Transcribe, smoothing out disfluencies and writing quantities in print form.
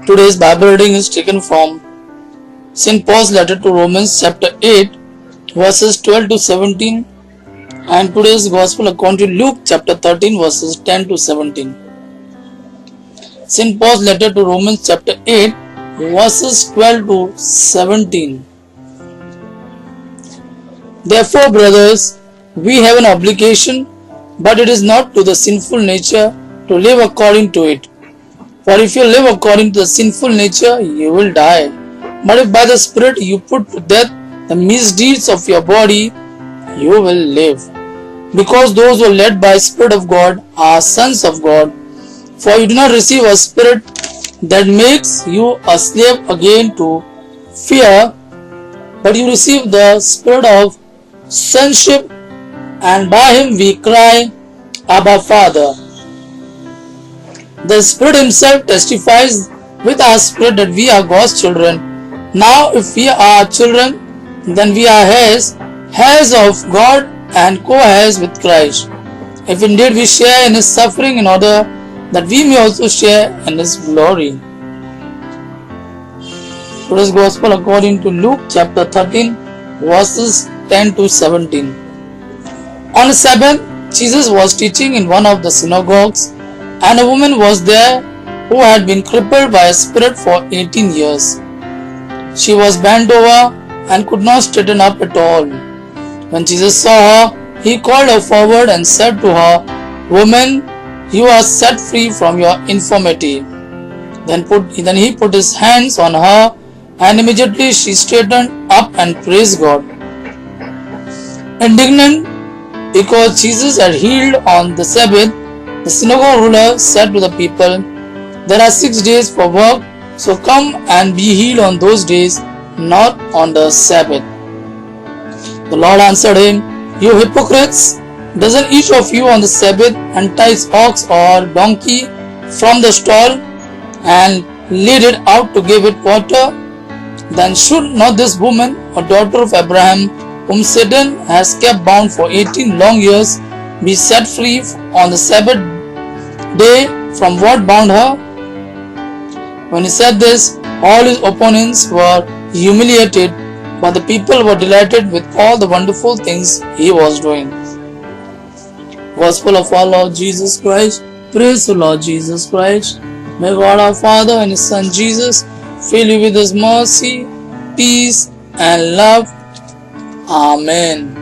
Today's Bible reading is taken from St. Paul's letter to Romans chapter 8 verses 12 to 17, and today's Gospel according to Luke chapter 13 verses 10 to 17. St. Paul's letter to Romans chapter 8 verses 12 to 17. Therefore, brothers, we have an obligation, but it is not to the sinful nature to live according to it. For if you live according to the sinful nature, you will die. But if by the Spirit you put to death the misdeeds of your body, you will live. Because those who are led by the Spirit of God are sons of God. For you do not receive a spirit that makes you a slave again to fear, but you receive the Spirit of sonship, and by him we cry, Abba, Father. The Spirit himself testifies with our spirit that we are God's children. Now if we are children, then we are heirs, heirs of God and co-heirs with Christ. If indeed we share in his suffering, in order that we may also share in his glory. Today's Gospel according to Luke chapter 13 verses 10 to 17. On the Sabbath, Jesus was teaching in one of the synagogues, and a woman was there who had been crippled by a spirit for 18 years. She was bent over and could not straighten up at all. When Jesus saw her, he called her forward and said to her, Woman, you are set free from your infirmity. Then he put his hands on her, and immediately she straightened up and praised God. Indignant because Jesus had healed on the Sabbath, the synagogue ruler said to the people, There are 6 days for work, so come and be healed on those days, not on the Sabbath. The Lord answered him, You hypocrites! Doesn't each of you on the Sabbath untie ox or donkey from the stall and lead it out to give it water? Then should not this woman, a daughter of Abraham, whom Satan has kept bound for 18 long years, be set free on the Sabbath day from what bound her? When he said this, all his opponents were humiliated, but the people were delighted with all the wonderful things he was doing. Gospel of our Lord Jesus Christ. Praise the Lord Jesus Christ. May God our Father and his Son Jesus fill you with his mercy, peace and love. Amen.